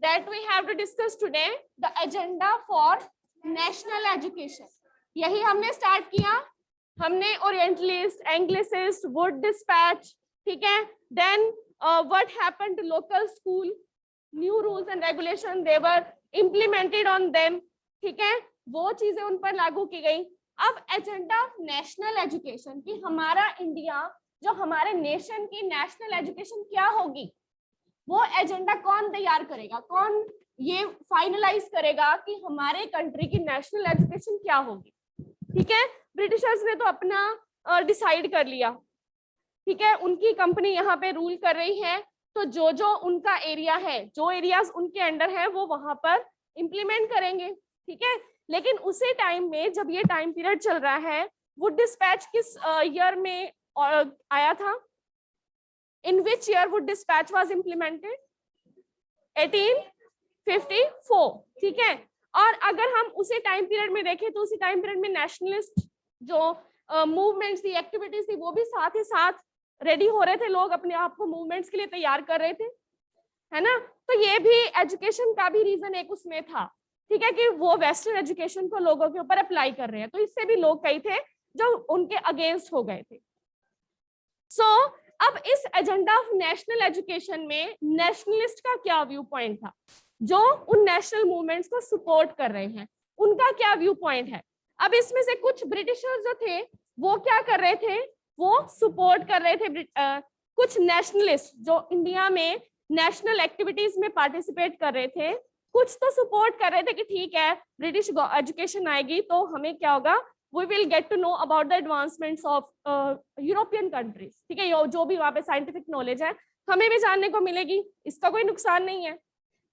that we have to discuss today the agenda for national education. यही हमने start किया, हमने ओरिएंटलिस्ट, एंग्लिसिस्ट, वुड डिस्पैच, ठीक है, then what happened to local school, new rules and regulation they were implemented on them, ठीक है, वो चीजें उन पर लागू की गई। अब एजेंडा ऑफ नेशनल एजुकेशन की, हमारा इंडिया जो हमारे नेशन की नेशनल एजुकेशन क्या होगी, वो एजेंडा कौन तैयार करेगा, कौन ये फाइनलाइज करेगा कि हमारे कंट्री की नेशनल एजुकेशन क्या होगी। ठीक है, ब्रिटिशर्स ने तो अपना डिसाइड कर लिया, ठीक है, उनकी कंपनी यहाँ पे रूल कर रही है, तो जो जो उनका एरिया है, जो एरियाज उनके अंडर है, वो वहां पर इम्प्लीमेंट करेंगे। ठीक है, लेकिन उसी टाइम में जब ये टाइम पीरियड चल रहा है, वुड डिस्पैच किस ईयर में आया था? In which year would dispatch was implemented? 1854, ठीक है। और अगर हम उसी टाइम पीरियड में देखें तो उसी टाइम पीरियड में नेशनलिस्ट जो मूवमेंट्स थी, एक्टिविटीज थी, वो भी साथ ही साथ रेडी हो रहे थे, लोग अपने आप को मूवमेंट्स के लिए तैयार कर रहे थे, है ना। तो ये भी एजुकेशन का भी रीजन एक उसमें था, ठीक है, कि वो वेस्टर्न एजुकेशन को लोगों के ऊपर अप्लाई कर रहे हैं, तो इससे भी लोग कई थे जो उनके अगेंस्ट हो गए थे। अब इस एजेंडा ऑफ नेशनल एजुकेशन में नेशनलिस्ट का क्या व्यू पॉइंट था, जो उन नेशनल मूवमेंट्स को सपोर्ट कर रहे हैं, उनका क्या व्यू पॉइंट है। अब इसमें से कुछ ब्रिटिशर्स जो थे वो क्या कर रहे थे, वो सपोर्ट कर रहे थे कुछ नेशनलिस्ट जो इंडिया में नेशनल एक्टिविटीज में पार्टिसिपेट कर रहे थे, कुछ तो सपोर्ट कर रहे थे कि ठीक है ब्रिटिश एजुकेशन आएगी तो हमें क्या होगा, we will get to know about the advancements of European countries, ठीक है, जो भी वहाँ पे साइंटिफिक नॉलेज है हमें भी जानने को मिलेगी, इसका कोई नुकसान नहीं है।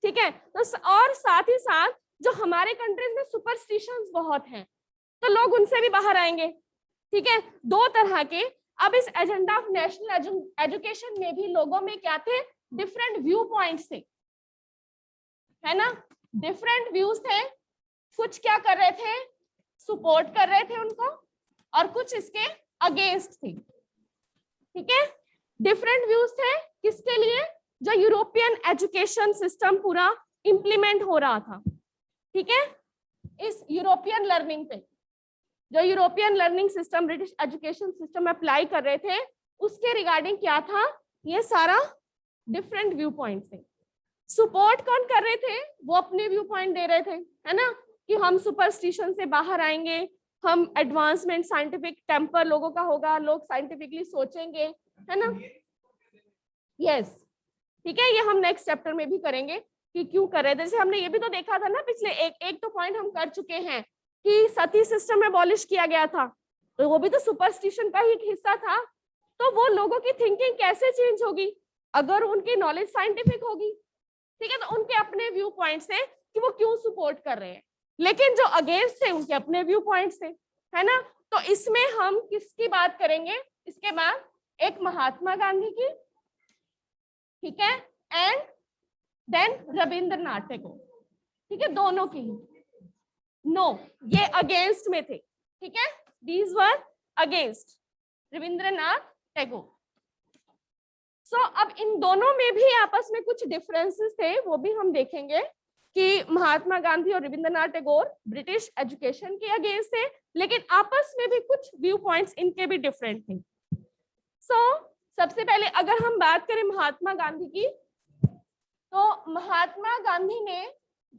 ठीक है, तो और साथ ही साथ जो हमारे कंट्रीज में सुपरस्टिशंस बहुत हैं, तो लोग उनसे भी बाहर आएंगे। ठीक है, दो तरह के। अब इस एजेंडा ऑफ नेशनल एजुकेशन में भी लोगों में क्या थे, डिफरेंट व्यू पॉइंट्स थे, है ना, डिफरेंट व्यूज थे। कुछ क्या कर रहे थे, सपोर्ट कर रहे थे उनको, और कुछ इसके अगेंस्ट थे। ठीक है, डिफरेंट व्यूज थे किसके लिए, जो यूरोपियन एजुकेशन सिस्टम पूरा इंप्लीमेंट हो रहा था। ठीक है, इस यूरोपियन लर्निंग पे, जो European learning system British education system apply कर रहे थे, उसके रिगार्डिंग क्या था, ये सारा डिफरेंट व्यू पॉइंट थे। सपोर्ट कौन कर रहे थे, वो अपने व्यू पॉइंट दे रहे थे, है ना, कि हम सुपरस्टिशन से बाहर आएंगे, हम एडवांसमेंट, साइंटिफिक टेम्पर लोगों का होगा, लोग साइंटिफिकली सोचेंगे, है ना। यस, ठीक है, ये हम नेक्स्ट चैप्टर में भी करेंगे कि क्यों कर रहे थे। जैसे हमने ये भी तो देखा था ना, पिछले एक तो पॉइंट हम कर चुके हैं कि सती सिस्टम एबॉलिश किया गया था, तो वो भी तो सुपरस्टिशन का ही एक हिस्सा था। तो वो लोगों की थिंकिंग कैसे चेंज होगी अगर उनकी नॉलेज साइंटिफिक होगी। ठीक है, तो उनके अपने व्यू पॉइंट्स है कि वो क्यों सपोर्ट कर रहे हैं, लेकिन जो अगेंस्ट थे उनके अपने व्यू पॉइंट्स थे, है ना। तो इसमें हम किसकी बात करेंगे, इसके बाद एक महात्मा गांधी की, ठीक है, एंड देन रविंद्रनाथ टैगोर। ठीक है, दोनों की। नो, ये अगेंस्ट में थे, ठीक है, these were against Rabindranath Tagore. अब इन दोनों में भी आपस में कुछ डिफरेंसेस थे, वो भी हम देखेंगे कि महात्मा गांधी और रविंद्रनाथ टैगोर ब्रिटिश एजुकेशन के अगेंस्ट थे, लेकिन आपस में भी कुछ व्यू पॉइंट्स इनके भी डिफरेंट थे। सबसे पहले अगर हम बात करें महात्मा गांधी की, तो महात्मा गांधी ने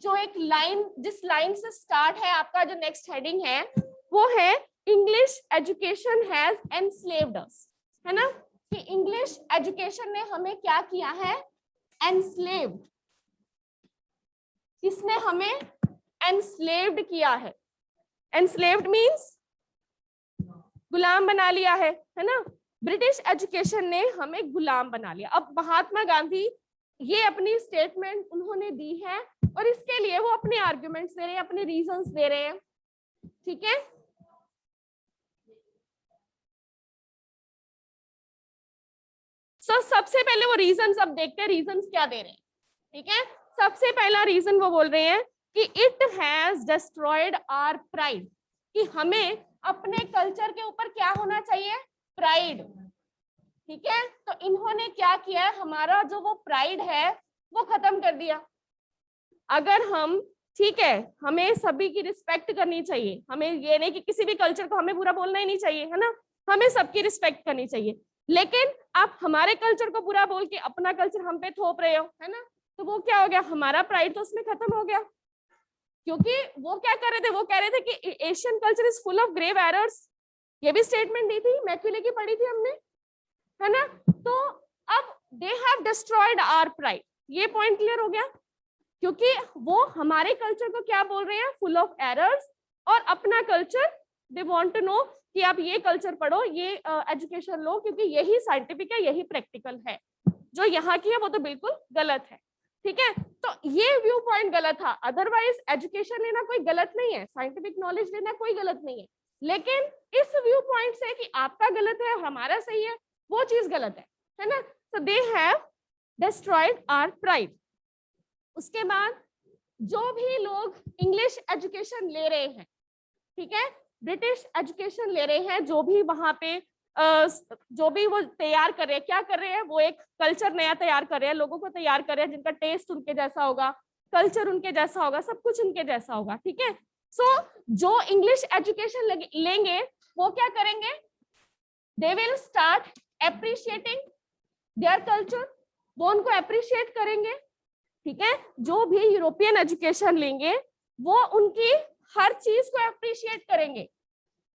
जो एक लाइन, जिस लाइन से स्टार्ट है आपका जो नेक्स्ट हेडिंग है, वो है इंग्लिश एजुकेशन हैज एनस्लेव्ड अस, है ना, कि इंग्लिश एजुकेशन ने हमें क्या किया है, एनस्लेव्ड, किसने हमें एनस्लेव्ड किया है। एनस्लेव्ड मींस गुलाम बना लिया है ना, ब्रिटिश एजुकेशन ने हमें गुलाम बना लिया। अब महात्मा गांधी ये अपनी स्टेटमेंट उन्होंने दी है और इसके लिए वो अपने आर्ग्यूमेंट्स दे रहे हैं, अपने रीजंस दे रहे हैं। ठीक है, सबसे पहले वो रीजंस अब देखते हैं, रीजंस क्या दे रहे हैं। ठीक है, सबसे पहला रीजन वो बोल रहे हैं कि it has destroyed our pride, कि हमें अपने कल्चर के ऊपर क्या होना चाहिए, प्राइड। ठीक है, तो इन्होंने क्या किया, हमारा जो वो प्राइड है वो खत्म कर दिया। अगर हम, ठीक है, हमें सभी की रिस्पेक्ट करनी चाहिए, हमें ये नहीं कि किसी भी कल्चर को हमें बुरा बोलना ही नहीं चाहिए, है ना, हमें सबकी रिस्पेक्ट करनी चाहिए। लेकिन आप हमारे कल्चर को बुरा बोल के अपना कल्चर हम पे थोप रहे हो, है ना, तो वो क्या हो गया, हमारा प्राइड तो उसमें खत्म हो गया। क्योंकि वो क्या कर रहे थे, वो कह रहे थे कि Asian culture is full of grave errors, ये भी स्टेटमेंट दी थी, मैक्यूले की पढ़ी थी हमने, है ना। तो अब they have destroyed our pride, ये पॉइंट क्लियर हो गया। क्योंकि वो हमारे कल्चर को क्या बोल रहे हैं, फुल ऑफ एरर्स, और अपना culture they want to know कि आप ये कल्चर पढ़ो, ये एजुकेशन लो, क्योंकि यही साइंटिफिक है, यही प्रैक्टिकल है। जो यहाँ की है वो तो बिल्कुल गलत है, ठीक है। तो ये व्यू पॉइंट गलत था, अदरवाइज एजुकेशन लेना कोई गलत नहीं है, साइंटिफिक नॉलेज लेना कोई गलत नहीं है, लेकिन इस व्यू पॉइंट से कि आपका गलत है हमारा सही है, वो चीज गलत है ना। So they have destroyed our pride. उसके बाद जो भी लोग इंग्लिश एजुकेशन ले रहे हैं, ठीक है, ब्रिटिश एजुकेशन ले रहे हैं, जो भी वहां पे जो भी वो तैयार कर रहे हैं, क्या कर रहे हैं, वो एक कल्चर नया तैयार कर रहे हैं, लोगों को तैयार कर रहे हैं जिनका टेस्ट उनके जैसा होगा, कल्चर उनके जैसा होगा, सब कुछ उनके जैसा होगा, ठीक है। सो जो इंग्लिश एजुकेशन लेंगे वो क्या करेंगे, they will start appreciating their culture, वो उनको अप्रिशिएट करेंगे, ठीक है। जो भी यूरोपियन एजुकेशन लेंगे वो उनकी हर चीज को अप्रिशिएट करेंगे,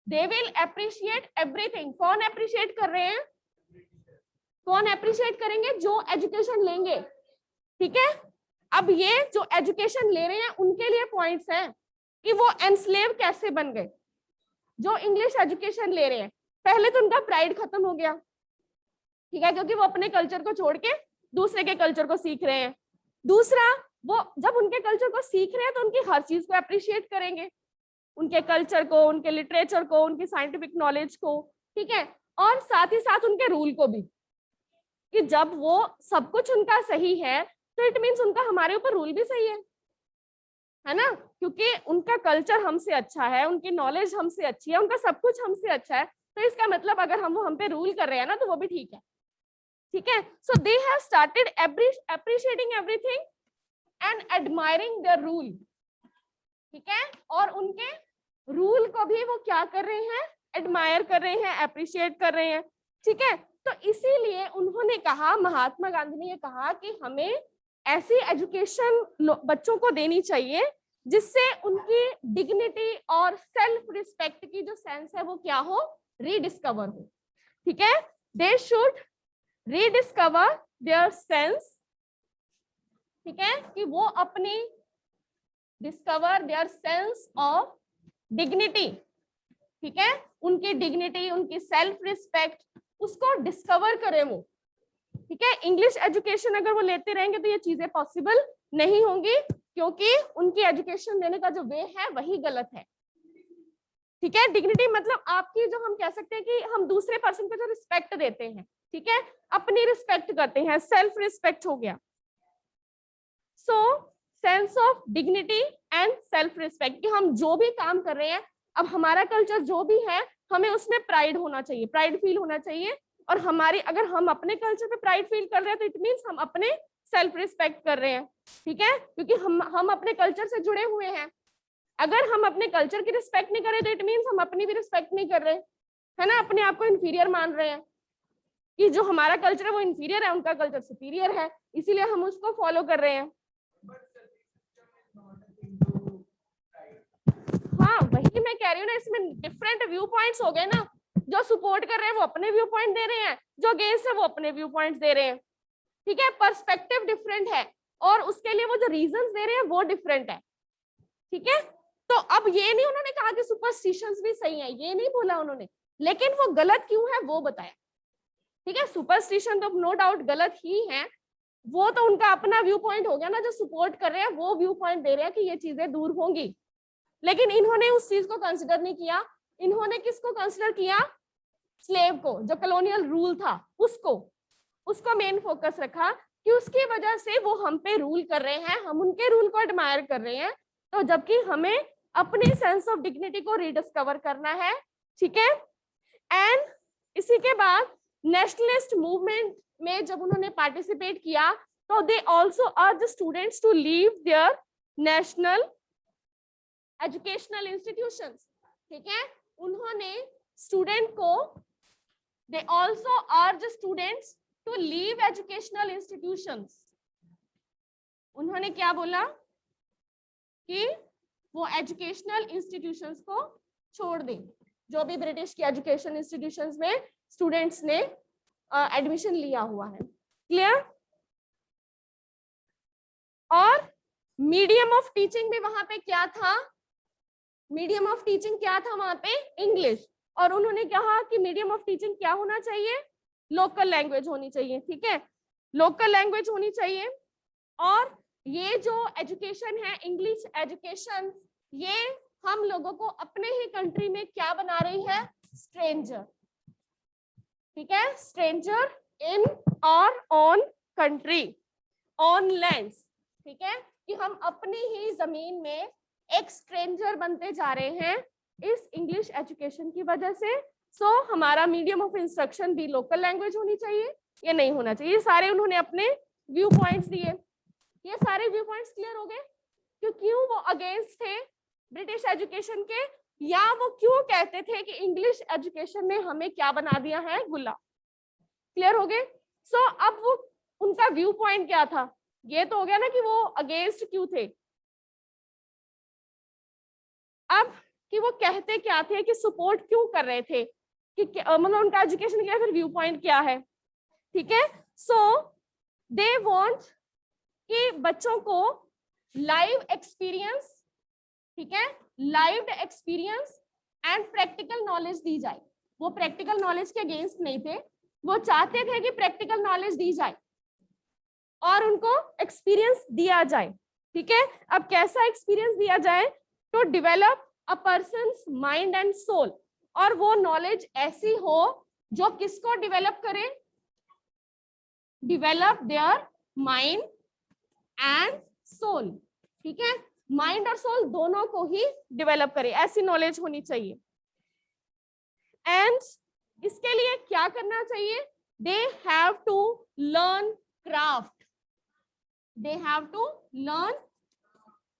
दे विल अप्रिशिएट एवरीथिंग। कौन अप्रिशिएट कर रहे हैं, कौन अप्रिशिएट करेंगे, जो एजुकेशन लेंगे, ठीक है। अब ये जो एजुकेशन ले रहे हैं उनके लिए पॉइंट्स हैं कि वो एनस्लेव कैसे बन गए। जो इंग्लिश एजुकेशन ले रहे हैं, पहले तो उनका प्राइड खत्म हो गया, ठीक है, क्योंकि वो अपने कल्चर को छोड़ के दूसरे के कल्चर को सीख रहे हैं। दूसरा, वो जब उनके कल्चर को सीख रहे हैं तो उनकी हर चीज को अप्रिशिएट करेंगे, उनके कल्चर को, उनके लिटरेचर को, उनकी साइंटिफिक नॉलेज को, ठीक है, और साथ ही साथ उनके रूल को भी, कि जब वो सब कुछ उनका सही है तो इट मीन्स उनका हमारे ऊपर रूल भी सही है ना, क्योंकि उनका कल्चर हमसे अच्छा है, उनकी नॉलेज हमसे अच्छी है, उनका सब कुछ हमसे अच्छा है, तो इसका मतलब अगर हम पे रूल कर रहे हैं ना तो वो भी ठीक है, ठीक है। So they have started appreciating everything and admiring their rule, ठीक है, और उनके रूल को भी वो क्या कर रहे हैं, एडमायर कर रहे हैं, अप्रिशिएट कर रहे हैं, ठीक है। तो इसीलिए उन्होंने कहा, महात्मा गांधी ने ये कहा कि हमें ऐसी एजुकेशन बच्चों को देनी चाहिए जिससे उनकी डिग्निटी और सेल्फ रिस्पेक्ट की जो सेंस है वो क्या हो, रीडिस्कवर हो, ठीक है। They should rediscover their sense, ठीक है, कि वो अपनी discover their sense of dignity, ठीक है, उनकी डिग्निटी, उनकी सेल्फ रिस्पेक्ट, उसको डिस्कवर करें वो, ठीक है। इंग्लिश एजुकेशन अगर वो लेते रहेंगे तो ये चीजें पॉसिबल नहीं होंगी, क्योंकि उनकी एजुकेशन देने का जो वे है वही गलत है, ठीक है। डिग्निटी मतलब आपकी, जो हम कह सकते हैं कि हम दूसरे पर्सन को जो रिस्पेक्ट देते हैं, ठीक है, अपनी रिस्पेक्ट करते हैं, सेल्फ रिस्पेक्ट हो गया। So sense of dignity and self respect, कि हम जो भी काम कर रहे हैं, अब हमारा कल्चर जो भी है, हमें उसमें प्राइड होना चाहिए, प्राइड फील होना चाहिए, और हमारी, अगर हम अपने कल्चर पे प्राइड फील कर रहे हैं तो इट मींस हम अपने सेल्फ रिस्पेक्ट कर रहे हैं, ठीक है, क्योंकि हम अपने कल्चर से जुड़े हुए हैं। अगर हम अपने कल्चर की रिस्पेक्ट नहीं कर रहे तो इट मींस हम अपनी भी रिस्पेक्ट नहीं कर रहे, है ना, अपने आप को इंफीरियर मान रहे हैं, कि जो हमारा कल्चर है वो इंफीरियर है, उनका कल्चर सुपीरियर है, इसीलिए हम उसको फॉलो कर रहे हैं। हाँ, वही मैं कह रही हूँ ना, इसमें डिफरेंट व्यू पॉइंट्स हो गए ना, जो सपोर्ट कर रहे हैं वो अपने व्यू पॉइंट दे रहे हैं, जो अगेंस्ट है वो अपने व्यू पॉइंट्स दे रहे हैं, ठीक है, पर्सपेक्टिव डिफरेंट है, और उसके लिए वो जो रीजंस दे रहे हैं वो डिफरेंट है, ठीक है। तो अब ये नहीं उन्होंने कहा कि सुपरस्टिशंस भी सही है, ये नहीं बोला उन्होंने, लेकिन वो गलत क्यों है वो बताया, ठीक है। सुपरस्टिशन तो नो डाउट गलत ही है, वो तो उनका अपना व्यू पॉइंट हो गया ना, जो सपोर्ट कर रहे हैं वो व्यू पॉइंट दे रहे हैं कि ये चीजें दूर होंगी, लेकिन इन्होंने उस चीज को कंसिडर नहीं किया। इन्होंने किसको कंसिडर किया, स्लेव को, जो कॉलोनियल रूल था उसको मेन फोकस रखा, कि उसकी वजह से वो हम पे रूल कर रहे हैं, हम उनके रूल को एडमायर कर रहे हैं, तो जबकि हमें अपनी सेंस ऑफ डिग्निटी को रिडिस्कवर करना है, ठीक है। एंड इसी के बाद नेशनलिस्ट मूवमेंट में जब उन्होंने पार्टिसिपेट किया तो they also urge students to leave their national educational institutions, ठीक है। उन्होंने स्टूडेंट को, they also urge students to leave educational institutions. उन्होंने क्या बोला कि वो एजुकेशनल इंस्टीट्यूशंस को छोड़ दें, जो भी ब्रिटिश की एजुकेशन इंस्टीट्यूशंस में स्टूडेंट्स ने एडमिशन लिया हुआ है। क्लियर? और मीडियम ऑफ टीचिंग भी वहां पे क्या था? मीडियम ऑफ टीचिंग क्या था वहां पे? इंग्लिश। और उन्होंने कहा कि मीडियम ऑफ टीचिंग क्या होना चाहिए? लोकल लैंग्वेज होनी चाहिए, ठीक है, लोकल लैंग्वेज होनी चाहिए। और ये जो एजुकेशन है, इंग्लिश एजुकेशन, ये हम लोगों को अपने ही कंट्री में क्या बना रही है? स्ट्रेंजर, ठीक है, स्ट्रेंजर इन और ऑन कंट्री, ऑन लैंड्स, ठीक है, कि हम अपनी ही जमीन में एक स्ट्रेंजर बनते जा रहे हैं इस इंग्लिश एजुकेशन की वजह से। सो हमारा मीडियम ऑफ इंस्ट्रक्शन भी लोकल लैंग्वेज होनी चाहिए या नहीं होना चाहिए, ये सारे उन्होंने अपने व्यू पॉइंट्स दिए। ये सारे व्यू पॉइंट्स क्लियर हो गए? क्यों वो अगेंस्ट थे ब्रिटिश एजुकेशन के, या वो क्यों कहते थे कि इंग्लिश एजुकेशन ने हमें क्या बना दिया है? गुलाम। क्लियर हो गए? सो अब वो उनका व्यू पॉइंट क्या था? ये तो हो गया ना कि वो अगेंस्ट क्यों थे। अब कि वो कहते क्या थे, कि सपोर्ट क्यों कर रहे थे, कि मतलब उनका एजुकेशन क्या, फिर व्यू पॉइंट क्या है, ठीक है। सो दे वांट कि बच्चों को लाइव एक्सपीरियंस, ठीक है, live experience and practical knowledge दी जाए। वो प्रैक्टिकल नॉलेज के अगेंस्ट नहीं थे, वो चाहते थे कि प्रैक्टिकल नॉलेज दी जाए और उनको एक्सपीरियंस दिया जाए, ठीक है। अब कैसा एक्सपीरियंस दिया जाए? To develop a person's mind and soul, और वो नॉलेज ऐसी हो जो किसको डेवलप करे? Develop their mind and soul, ठीक है, माइंड और सोल दोनों को ही डेवलप करे, ऐसी नॉलेज होनी चाहिए। एंड इसके लिए क्या करना चाहिए? They have to learn craft, they have to learn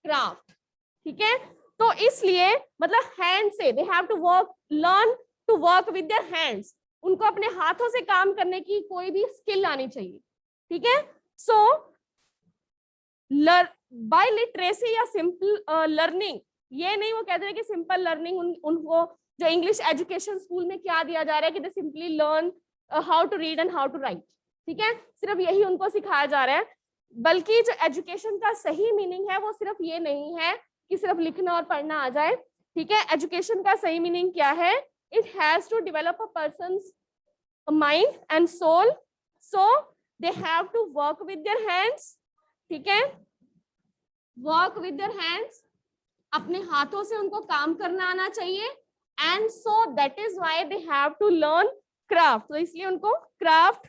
craft, ठीक है। तो इसलिए मतलब हैंड से, they have to work, learn to work with their hands, उनको अपने हाथों से काम करने की कोई भी स्किल आनी चाहिए, ठीक है। सो बाय लिटरेसी या सिंपल लर्निंग, ये नहीं वो कहते हैं कि सिंपल लर्निंग, उनको जो इंग्लिश एजुकेशन स्कूल में क्या दिया जा रहा है कि they simply learn how to read and how to write, ठीक है, सिर्फ यही उनको सिखाया जा रहा है। बल्कि जो एजुकेशन का सही मीनिंग है वो सिर्फ ये नहीं है कि सिर्फ लिखना और पढ़ना आ जाए, ठीक है। एजुकेशन का सही मीनिंग क्या है? It has to develop a person's mind and soul, so they have to work with their hands, ठीक है, वर्क विद देयर हैंड्स, अपने हाथों से उनको काम करना आना चाहिए। And so that is why they have to learn craft, तो इसलिए उनको क्राफ्ट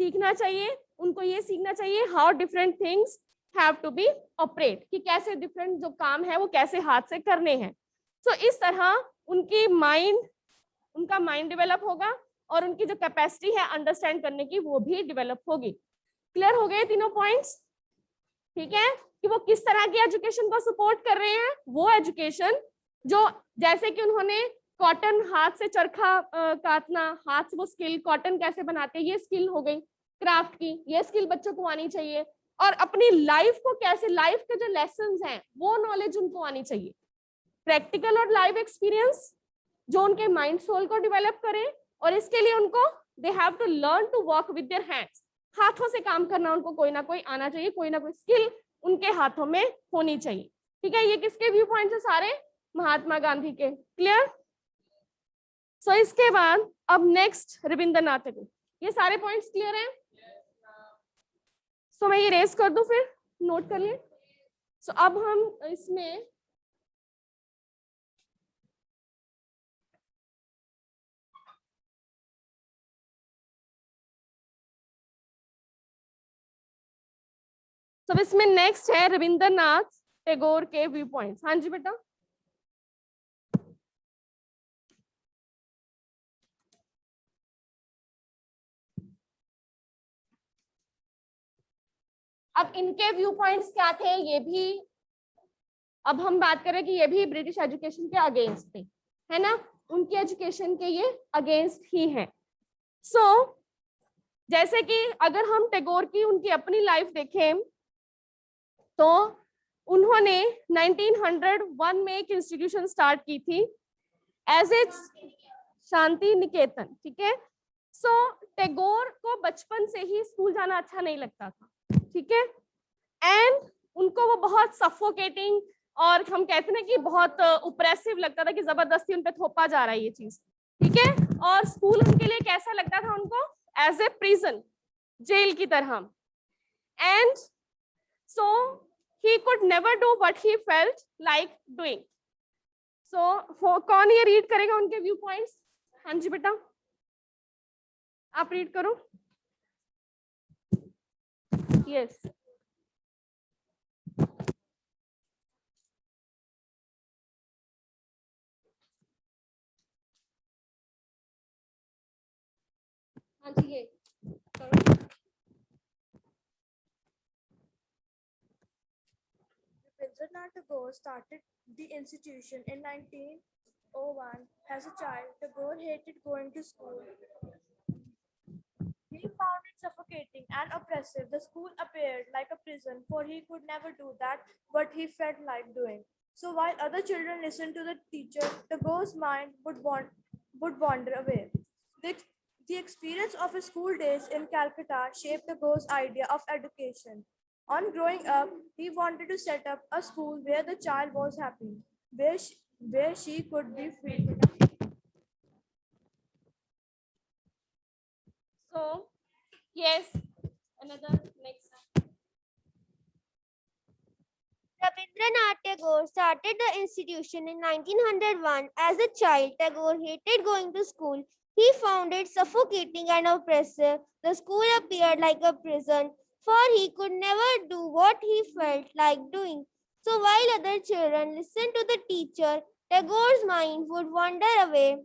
सीखना चाहिए, उनको ये सीखना चाहिए how different things have to be operate, कि कैसे डिफरेंट जो काम है वो कैसे हाथ से करने हैं। सो इस तरह उनकी माइंड, उनका माइंड डेवलप होगा और उनकी जो कैपेसिटी है अंडरस्टैंड करने की वो भी डेवलप होगी। क्लियर हो गए तीनों पॉइंट्स? ठीक है, कि वो किस तरह की एजुकेशन को सपोर्ट कर रहे हैं? वो एजुकेशन जो, जैसे कि उन्होंने कॉटन, हाथ से चरखा काटना, हाथ से वो स्किल, कॉटन कैसे बनाते हैं, ये स्किल हो गई क्राफ्ट की, ये स्किल बच्चों को आनी चाहिए। और अपनी लाइफ को कैसे, लाइफ के जो लेसन्स हैं वो नॉलेज उनको आनी चाहिए। प्रैक्टिकल और लाइव एक्सपीरियंस जो उनके माइंड सोल को डेवलप करे, और इसके लिए उनको they have to learn to work with their hands, हाथों से काम करना उनको कोई ना कोई आना चाहिए, कोई ना कोई स्किल उनके हाथों में होनी चाहिए। ठीक है, ये किसके व्यू पॉइंट है? सारे महात्मा गांधी के। क्लियर? सो इसके बाद अब नेक्स्ट रविंद्रनाथ टैगोर। ये सारे पॉइंट्स क्लियर हैं? सो मैं ये रेस कर दूं, फिर नोट कर लें। सो अब हम इसमें सब इसमें नेक्स्ट है रविंद्रनाथ टैगोर के व्यू पॉइंट्स। हाँ जी बेटा। अब इनके व्यू पॉइंट्स क्या थे ये भी अब हम बात करें कि ये भी ब्रिटिश एजुकेशन के अगेंस्ट थे, है ना, उनकी एजुकेशन के ये अगेंस्ट ही है। सो जैसे कि अगर हम टैगोर की उनकी अपनी लाइफ देखें तो उन्होंने 1901 में एक इंस्टीट्यूशन स्टार्ट की थी एज ए शांति निकेतन, ठीक है। सो टैगोर को बचपन से ही स्कूल जाना अच्छा नहीं लगता था, ठीक है, एंड उनको वो बहुत सफोकेटिंग और हम कहते हैं कि बहुत ओप्रेसिव लगता था कि जबरदस्ती उन पे थोपा जा रहा है ये चीज, ठीक है। और स्कूल उनके लिए कैसा लगता था उनको, एज ए प्रिजन, जेल की तरह। And so he could never do what he felt like doing. So कौन ये रीड करेगा उनके व्यू पॉइंट्स? हाँ जी बेटा, आप रीड करो। यस हाँ जी, ये करो। Rabindranath Tagore started the institution in 1901. As a child, Tagore hated going to school. He found it suffocating and oppressive. The school appeared like a prison, for he could never do that what he felt like doing. So while other children listened to the teacher, Tagore's mind would wander away. The experience of his school days in Calcutta shaped Tagore's idea of education. On growing up, he wanted to set up a school where the child was happy, where she could be free. So yes, another next. Rabindranath Tagore started the institution in 1901. As a child, Tagore hated going to school. He found it suffocating and oppressive. The school appeared like a prison, for he could never do what he felt like doing. So while other children listened to the teacher, Tagore's mind would wander away.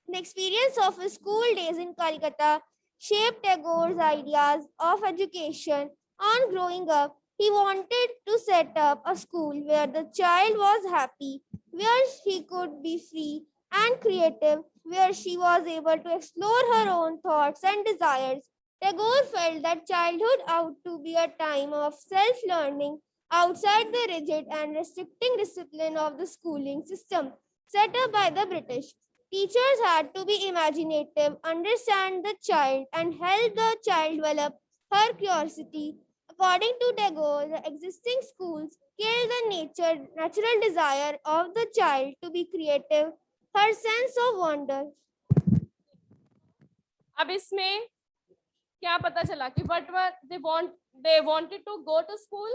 The experience of his school days in Calcutta shaped Tagore's ideas of education. On growing up, he wanted to set up a school where the child was happy, where she could be free and creative, where she was able to explore her own thoughts and desires. Tagore felt that childhood ought to be a time of self-learning outside the rigid and restricting discipline of the schooling system set up by the British. Teachers had to be imaginative, understand the child, and help the child develop her curiosity. According to Tagore, the existing schools kill the natural desire of the child to be creative, her sense of wonder. अब इसमें क्या पता चला कि what were they wanted to go to school,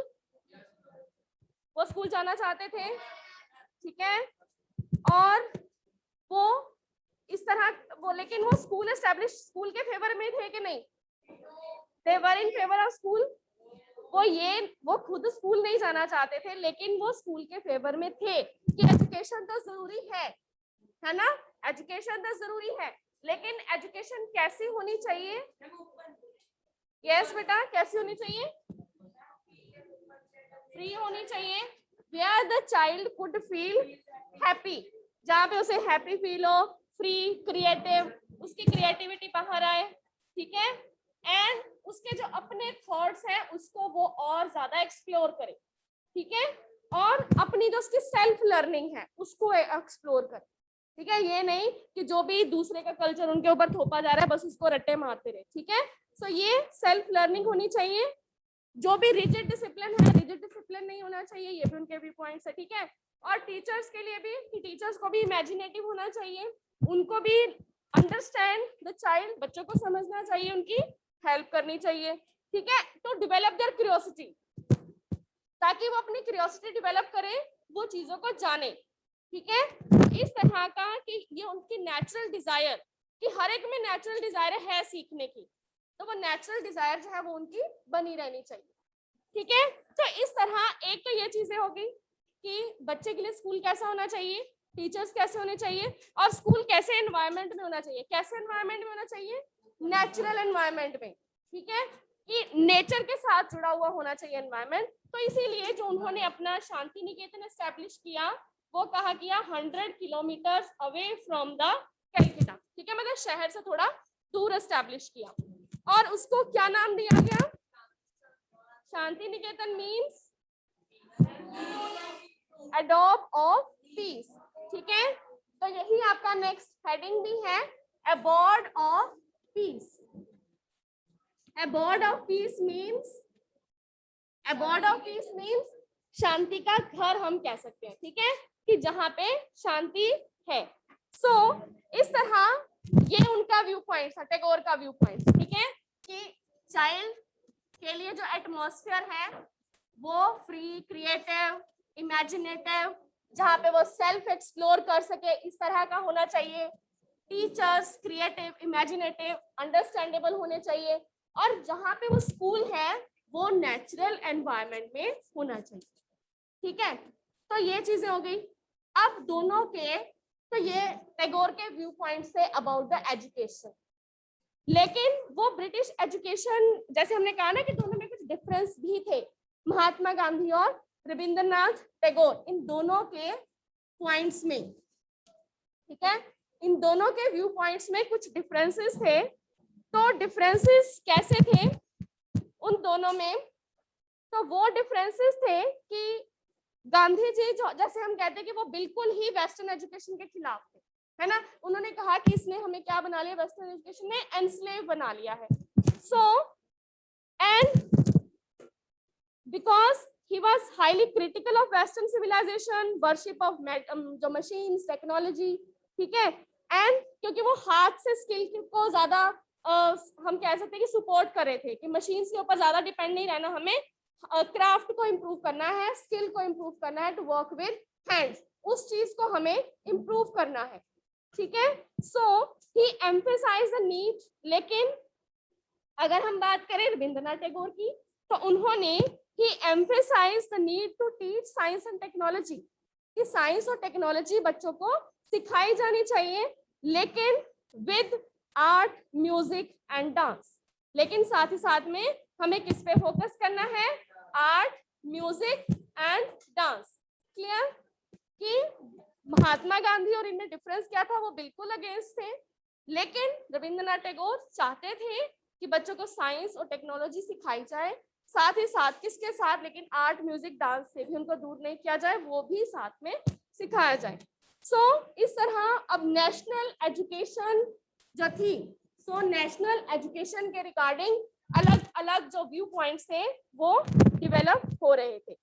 वो school जाना चाहते थे, ठीक है, और वो इस तरह वो, लेकिन वो स्कूल एस्टैब्लिश स्कूल के फेवर में थे कि नहीं, they were in favor of school. वो खुद स्कूल नहीं जाना चाहते थे, लेकिन वो स्कूल के फेवर में थे कि एजुकेशन तो जरूरी है ना, एजुकेशन तो जरूरी है, लेकिन एजुकेशन कैसी होनी चाहिए? यस बेटा, कैसी होनी चाहिए? फ्री होनी चाहिए, where the child could feel happy, जहाँ पे उसे हैप्पी फील हो, फ्री, क्रिएटिव, उसकी क्रिएटिविटी बाहर आए, ठीक है, एंड उसके जो अपने थॉट्स हैं उसको वो और ज्यादा एक्सप्लोर करे, ठीक है, और अपनी जो उसकी सेल्फ लर्निंग है उसको एक्सप्लोर करे, ठीक है, ये नहीं कि जो भी दूसरे का कल्चर उनके ऊपर थोपा जा रहा है बस उसको रट्टे मारते रहे, ठीक है। सो ये सेल्फ लर्निंग होनी चाहिए, जो भी रिजिड डिसिप्लिन है, रिजिड डिसिप्लिन नहीं होना चाहिए, ये भी उनके व्यू पॉइंट्स है, ठीक है। और टीचर्स के लिए भी कि टीचर्स को भी इमेजिनेटिव होना चाहिए, उनको भी अंडरस्टैंड द चाइल्ड, बच्चों को समझना चाहिए, उनकी हेल्प करनी चाहिए, ठीक है, तो डिवेलप देयर क्यूरियोसिटी, ताकि वो अपनी क्यूरियोसिटी डेवलप करें, वो चीजों को जाने, ठीक है, इस तरह का कि ये उनकी नेचुरल डिजायर, कि हर एक में नेचुरल डिजायर है सीखने की, तो वो नेचुरल डिजायर जो है वो उनकी बनी रहनी चाहिए, ठीक है। तो इस तरह एक तो ये चीजें हो गई कि बच्चे के लिए स्कूल कैसा होना चाहिए, टीचर्स कैसे होने चाहिए, और स्कूल कैसे एनवायरनमेंट में होना चाहिए, कैसे एनवायरनमेंट में होना चाहिए, नेचुरल एनवायरनमेंट में, ठीक है। कि नेचर के साथ जुड़ा हुआ होना चाहिए एनवायरमेंट। तो इसीलिए जो उन्होंने अपना शांति निकेतन एस्टेब्लिश किया वो कहा किया 100 kilometre away from the Calcutta, ठीक है, मतलब शहर से थोड़ा दूर एस्टेब्लिश किया। और उसको क्या नाम दिया गया? शांति निकेतन मीन्स एडॉब ऑफ पीस, ठीक है। तो यही आपका नेक्स्ट हेडिंग भी है, abode of peace. Abode of peace means, abode of peace means शांति का घर हम कह सकते हैं, ठीक है, कि जहां पे शांति है। सो इस तरह ये उनका व्यू पॉइंट था, टैगोर का व्यू पॉइंट, ठीक है, कि चाइल्ड के लिए जो एटमॉस्फेयर है वो फ्री, क्रिएटिव, इमेजिनेटिव, जहाँ पे वो सेल्फ एक्सप्लोर कर सके, इस तरह का होना चाहिए। टीचर्स क्रिएटिव, इमेजिनेटिव, अंडरस्टैंडेबल होने चाहिए, और जहाँ पे वो स्कूल है वो नेचुरल एनवायरनमेंट में होना चाहिए, ठीक है। तो ये चीजें हो गई। अब दोनों के, तो ये टैगोर के view point say about the education. लेकिन वो ब्रिटिश एजुकेशन, जैसे हमने कहा ना कि दोनों में कुछ डिफरेंस भी थे, महात्मा गांधी और रविंद्रनाथ टैगोर, इन दोनों के पॉइंट्स में, ठीक है, इन दोनों के व्यू पॉइंट्स में कुछ डिफरेंसेस थे। तो डिफरेंसेस कैसे थे उन दोनों में? तो वो डिफरेंसेस थे कि गांधी जी, जो जैसे हम कहते हैं कि वो बिल्कुल ही वेस्टर्न एजुकेशन के खिलाफ थे, है ना। उन्होंने कहा कि इसने हमें क्या बना लिया, वेस्टर्न एजुकेशन ने एनस्लेव बना लिया है। So and because he was highly critical of western civilization, worship of जो machines, technology, ठीक है, and क्योंकि वो हाथ से स्किल को ज्यादा हम कह सकते हैं कि सपोर्ट कर रहे थे कि मशीन्स के ऊपर ज्यादा डिपेंड नहीं रहना, हमें क्राफ्ट को इम्प्रूव करना है, स्किल को इम्प्रूव करना है, टू वर्क विद हैंड्स, उस चीज को हमें इम्प्रूव करना है, ठीक है। सो ही एम्फेसाइज द नीड। लेकिन अगर हम बात करें रविंद्रनाथ टैगोर की, तो उन्होंने he emphasized the need to teach science and technology, कि साइंस और टेक्नोलॉजी बच्चों को सिखाई जानी चाहिए, लेकिन with art, music and dance. लेकिन साथ ही साथ में हमें किस पे फोकस करना है? Art, music and dance. Clear? कि महात्मा गांधी और इनमें डिफरेंस क्या था? वो बिल्कुल अगेंस्ट थे, लेकिन रविंद्रनाथ टैगोर चाहते थे कि बच्चों को साइंस और टेक्नोलॉजी सिखाई जाए, साथ ही साथ किसके साथ? लेकिन आर्ट, म्यूजिक, डांस से भी उनको दूर नहीं किया जाए, वो भी साथ में सिखाया जाए। सो इस तरह अब नेशनल एजुकेशन जो थी, नेशनल एजुकेशन के रिगार्डिंग अलग अलग जो व्यू पॉइंट्स थे वो डेवलप हो रहे थे।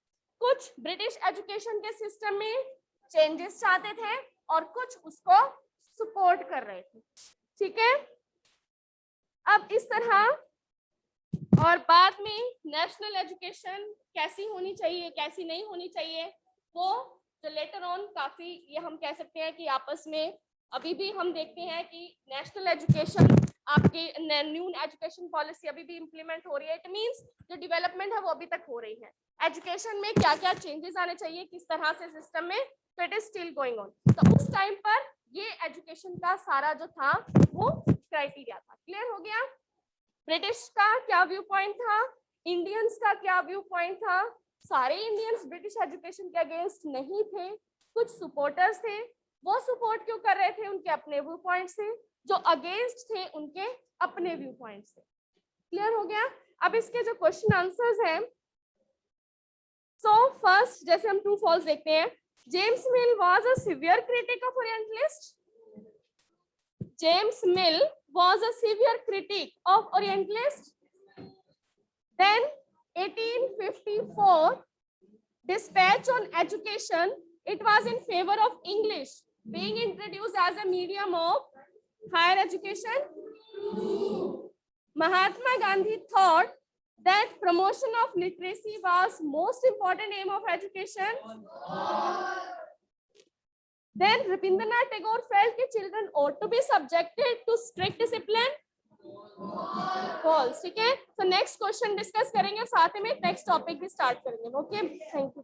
कुछ ब्रिटिश एजुकेशन के सिस्टम में चेंजेस चाहते थे और कुछ उसको सपोर्ट कर रहे थे, ठीक है। अब इस तरह, और बाद में नेशनल एजुकेशन कैसी होनी चाहिए, कैसी नहीं होनी चाहिए, वो जो लेटर ऑन काफी, ये हम कह सकते हैं कि आपस में अभी भी हम देखते हैं कि नेशनल एजुकेशन, आपकी न्यू एजुकेशन पॉलिसी अभी भी इम्प्लीमेंट हो रही है। इट मींस जो डेवलपमेंट है वो अभी तक हो रही है। एजुकेशन में क्या क्या चेंजेस आने चाहिए, किस तरह से सिस्टम में, तो it is still going on. तो उस टाइम पर ये एजुकेशन का सारा जो था वो क्राइटेरिया था। क्लियर हो गया? ब्रिटिश का क्या व्यू पॉइंट था, इंडियंस का क्या व्यू पॉइंट था। सारे इंडियंस ब्रिटिश एजुकेशन के अगेंस्ट नहीं थे, कुछ सपोर्टर्स थे। वो सपोर्ट क्यों कर रहे थे? उनके अपने व्यू पॉइंट से। जो अगेंस्ट थे उनके अपने व्यू पॉइंट से। क्लियर हो गया? अब इसके जो क्वेश्चन आंसर्स हैं, सो फर्स्ट जैसे हम ट्रू फॉल्स देखते हैं, James mill was a severe critic of orientalist. James mill was a severe critic of Orientalists. Then 1854 dispatch on education, it was in favor of English being introduced as a medium of higher education. Mahatma Gandhi thought that promotion of literacy was most important aim of education. Then Rabindranath Tagore felt that children ought to be subjected to strict discipline. False. ठीक है? So next question discuss करेंगे, साथ में next topic भी start करेंगे. Okay? Thank you.